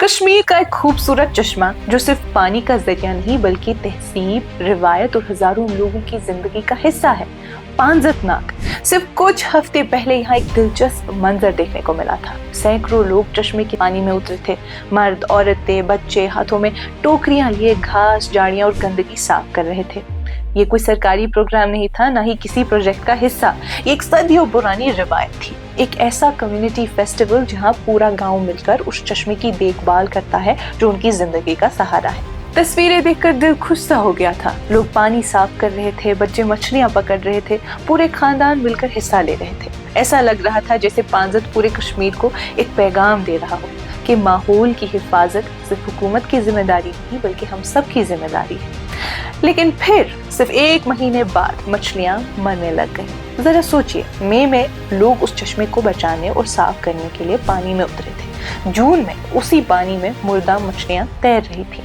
कश्मीर का एक खूबसूरत चश्मा जो सिर्फ पानी का जरिया नहीं बल्कि तहजीब, रिवायत और हजारों लोगों की जिंदगी का हिस्सा है, पांजत नाग। सिर्फ कुछ हफ्ते पहले यहाँ एक दिलचस्प मंजर देखने को मिला था। सैकड़ों लोग चश्मे के पानी में उतरे थे। मर्द, औरतें, बच्चे हाथों में टोकरियां लिए घास, झाड़ियां और गंदगी साफ कर रहे थे। ये कोई सरकारी प्रोग्राम नहीं था, ना ही किसी प्रोजेक्ट का हिस्सा। ये एक सदियों पुरानी रिवायत थी, एक ऐसा कम्युनिटी फेस्टिवल जहाँ पूरा गांव मिलकर उस चश्मे की देखभाल करता है जो उनकी जिंदगी का सहारा है। तस्वीरें देखकर दिल खुश सा हो गया था। लोग पानी साफ कर रहे थे, बच्चे मछलियां पकड़ रहे थे, पूरे खानदान मिलकर हिस्सा ले रहे थे। ऐसा लग रहा था जैसे पांजत पूरे कश्मीर को एक पैगाम दे रहा हो कि माहौल की हिफाजत सिर्फ हुकूमत की जिम्मेदारी नहीं बल्कि हम सब की जिम्मेदारी है। लेकिन फिर सिर्फ एक महीने बाद मछलियां मरने लग गईं। जरा सोचिए, मई में लोग उस चश्मे को बचाने और साफ करने के लिए पानी में उतरे थे। जून में उसी पानी में मुर्दा मछलियां तैर रही थी।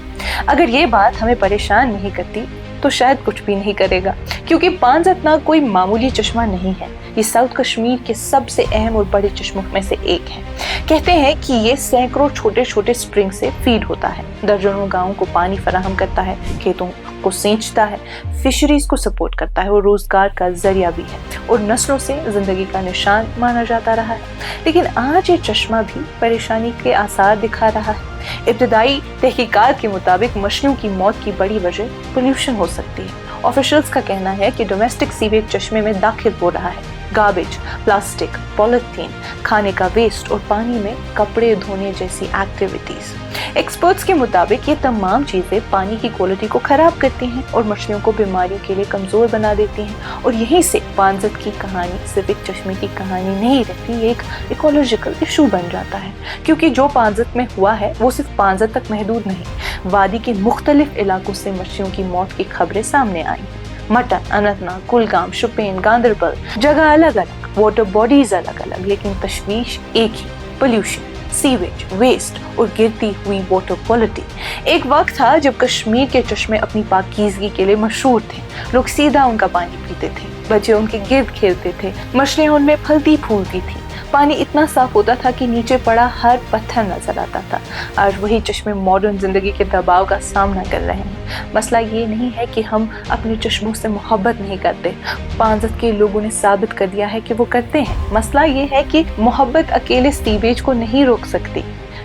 अगर ये बात हमें परेशान नहीं करती तो शायद कुछ भी नहीं करेगा, क्योंकि पांजत नाग कोई मामूली चश्मा नहीं है। ये साउथ कश्मीर के सबसे अहम और बड़े चश्मों में से एक है। कहते हैं कि ये सैकड़ों छोटे छोटे स्प्रिंग से फीड होता है, दर्जनों गांवों को पानी फराहम करता है, खेतों को सींचता है, फिशरीज को सपोर्ट करता है और रोजगार का जरिया भी है और नस्लों से जिंदगी का निशान माना जाता रहा है। लेकिन आज ये चश्मा भी परेशानी के आसार दिखा रहा है। इब्तदाई तहकीकात के मुताबिक मछलियों की मौत की बड़ी वजह पोल्यूशन हो सकती है। ऑफिशियल्स का कहना है कि डोमेस्टिक सीवेज चश्मे में दाखिल हो रहा है। गार्बेज, प्लास्टिक, पॉलिथीन, खाने का वेस्ट और पानी में कपड़े धोने जैसी एक्टिविटीज। एक्सपर्ट्स के मुताबिक ये तमाम चीजें पानी की क्वालिटी को खराब करती हैं और मछलियों को बीमारियों के लिए कमजोर बना देती हैं। और यहीं से पांजत की कहानी सिर्फ एक चश्मे की कहानी नहीं रहती, ये एक इकोलॉजिकल इशू बन जाता है। क्योंकि जो पांजत में हुआ है वो सिर्फ पांजत तक महदूद नहीं, वादी के मुख्तलिफ इलाकों से मछलियों की मौत की खबरें सामने आई। मटन, अनंतनाग, कुलगाम, शोपियान, गांदरबल, जगह अलग अलग, वाटर बॉडीज अलग अलग, लेकिन तशवीश एक ही, पोल्यूशन, सीवेज, वेस्ट और गिरती हुई वाटर क्वालिटी। एक वक्त था जब कश्मीर के चश्मे अपनी पाकीज़गी के लिए मशहूर थे। लोग सीधा उनका पानी पीते थे, बच्चे उनके गिर्द खेलते थे, मछलियां उनमें फलती फूलती थी। पानी इतना साफ होता था कि नीचे पड़ा हर पत्थर नजर आता था। आज वही चश्मे मॉडर्न जिंदगी के दबाव का सामना कर रहे हैं। मसला ये नहीं है कि हम अपने चश्मों से मोहब्बत नहीं करते, पांजत के लोगों ने साबित कर दिया है कि वो करते हैं। मसला ये है कि मोहब्बत अकेले सीवेज को नहीं रोक सकती,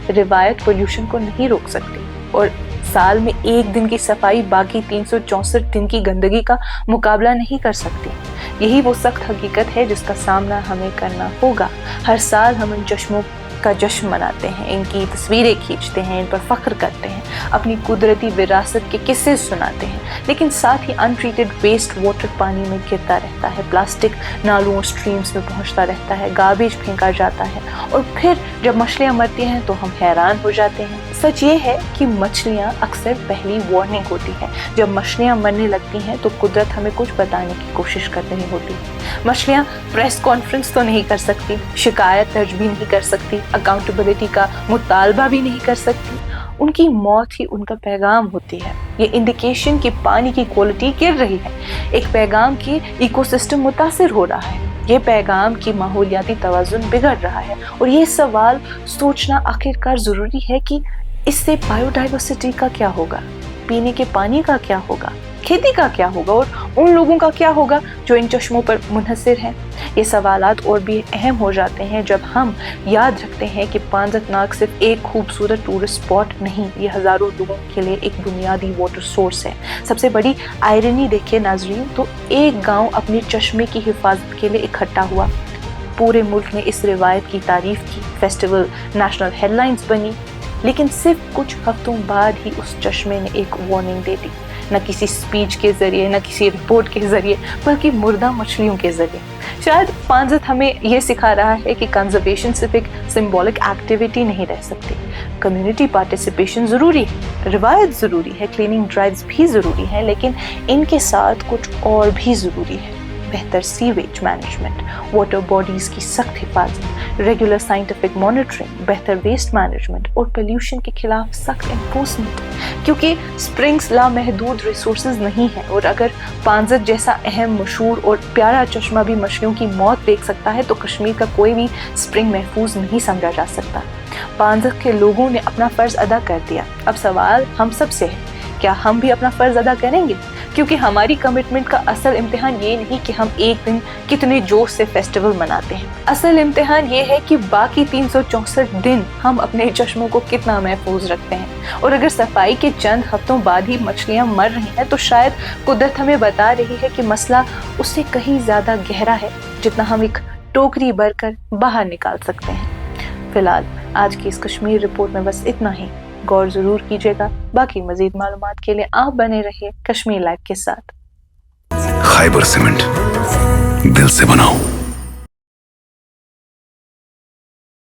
रिवायत पोल्यूशन को नहीं रोक सकती, और साल में एक दिन की सफाई बाकी 364 दिन की गंदगी का मुकाबला नहीं कर सकती। यही वो सख्त हकीकत है जिसका सामना हमें करना होगा। हर साल हम इन चश्मों का जश्न मनाते हैं, इनकी तस्वीरें खींचते हैं, इन पर फख्र करते हैं, अपनी कुदरती विरासत के किस्से सुनाते हैं, लेकिन साथ ही अनट्रीटेड वेस्ट वाटर पानी में गिरता रहता है, प्लास्टिक नालों और स्ट्रीम्स में पहुंचता रहता है, गार्बेज फेंका जाता है, और फिर जब मछलियां मरती हैं तो हम हैरान हो जाते हैं। सच ये है कि मछलियां अक्सर पहली वार्निंग होती है। जब मछलियां मरने लगती हैं तो कुदरत हमें कुछ बताने की कोशिश कर रही होती है। मछलियां प्रेस कॉन्फ्रेंस तो नहीं कर सकती, शिकायत दर्ज भी नहीं कर सकती, अकाउंटेबिलिटी का मुतालबा भी नहीं कर सकती। उनकी मौत ही उनका पैगाम होती है। ये इंडिकेशन कि पानी की क्वालिटी गिर रही है, एक पैगाम कि इकोसिस्टम मुतासिर हो रहा है, ये पैगाम कि माहौलियाती तवाज़ुन बिगड़ रहा है। और ये सवाल सोचना आखिरकार जरूरी है कि इससे बायोडाइवर्सिटी का क्या होगा, पीने के पानी का क्या होगा, खेती का क्या होगा, और उन लोगों का क्या होगा जो इन चश्मों पर मुनहसिर हैं। ये सवालात और भी अहम हो जाते हैं जब हम याद रखते हैं कि पांजत नाग सिर्फ एक खूबसूरत टूरिस्ट स्पॉट नहीं, ये हजारों लोगों के लिए एक बुनियादी वाटर सोर्स है। सबसे बड़ी आयरनी देखिए नाजरीन, तो एक गांव अपने चश्मे की हिफाजत के लिए इकट्ठा हुआ, पूरे मुल्क ने इस रिवायत की तारीफ की, फेस्टिवल नेशनल हेडलाइंस बनी, लेकिन सिर्फ कुछ हफ्तों बाद ही उस चश्मे ने एक वार्निंग दे दी, न किसी स्पीच के जरिए, न किसी रिपोर्ट के जरिए, बल्कि मुर्दा मछलियों के जरिए। शायद पांजत हमें यह सिखा रहा है कि कंजर्वेशन सिर्फ एक सिंबॉलिक एक्टिविटी नहीं रह सकती, कम्युनिटी पार्टिसिपेशन जरूरी है, रिवायत जरूरी है, क्लीनिंग ड्राइव्स भी जरूरी है, लेकिन इनके साथ कुछ और भी जरूरी है, बेहतर सीवेज मैनेजमेंट, वाटर बॉडीज की सख्त हिफाजत, रेगुलर साइंटिफिक मॉनिटरिंग, बेहतर वेस्ट मैनेजमेंट और पोल्यूशन के खिलाफ सख्त एनफोर्समेंट। क्योंकि स्प्रिंग्स लामहदूद रिसोर्सेज नहीं है, और अगर पांजत जैसा अहम, मशहूर और प्यारा चश्मा भी मछलियों की मौत देख सकता है, तो कश्मीर का कोई भी स्प्रिंग महफूज नहीं समझा जा सकता। पांजत के लोगों ने अपना फर्ज अदा कर दिया। अब सवाल हम सब से है, क्या हम भी अपना फर्ज अदा करेंगे? क्योंकि हमारी कमिटमेंट का असल इम्तिहान ये नहीं कि हम एक दिन कितने जोश से फेस्टिवल मनाते हैं। असल इम्तिहान ये है कि बाकी 364 दिन हम अपने चश्मों को कितना महफूज रखते हैं। और अगर सफाई के चंद हफ्तों बाद ही मछलियां मर रही हैं, तो शायद कुदरत हमें बता रही है कि मसला उससे कहीं ज्यादा गहरा है, जितना हम एक टोकरी भरकर बाहर निकाल सकते हैं। फिलहाल आज की इस कश्मीर रिपोर्ट में बस इतना ही। गौर जरूर कीजिएगा। बाकी मजीद मालूमात के लिए आप बने रहिए कश्मीर लाइव के साथ। खैबर सीमेंट, दिल से बनाओ।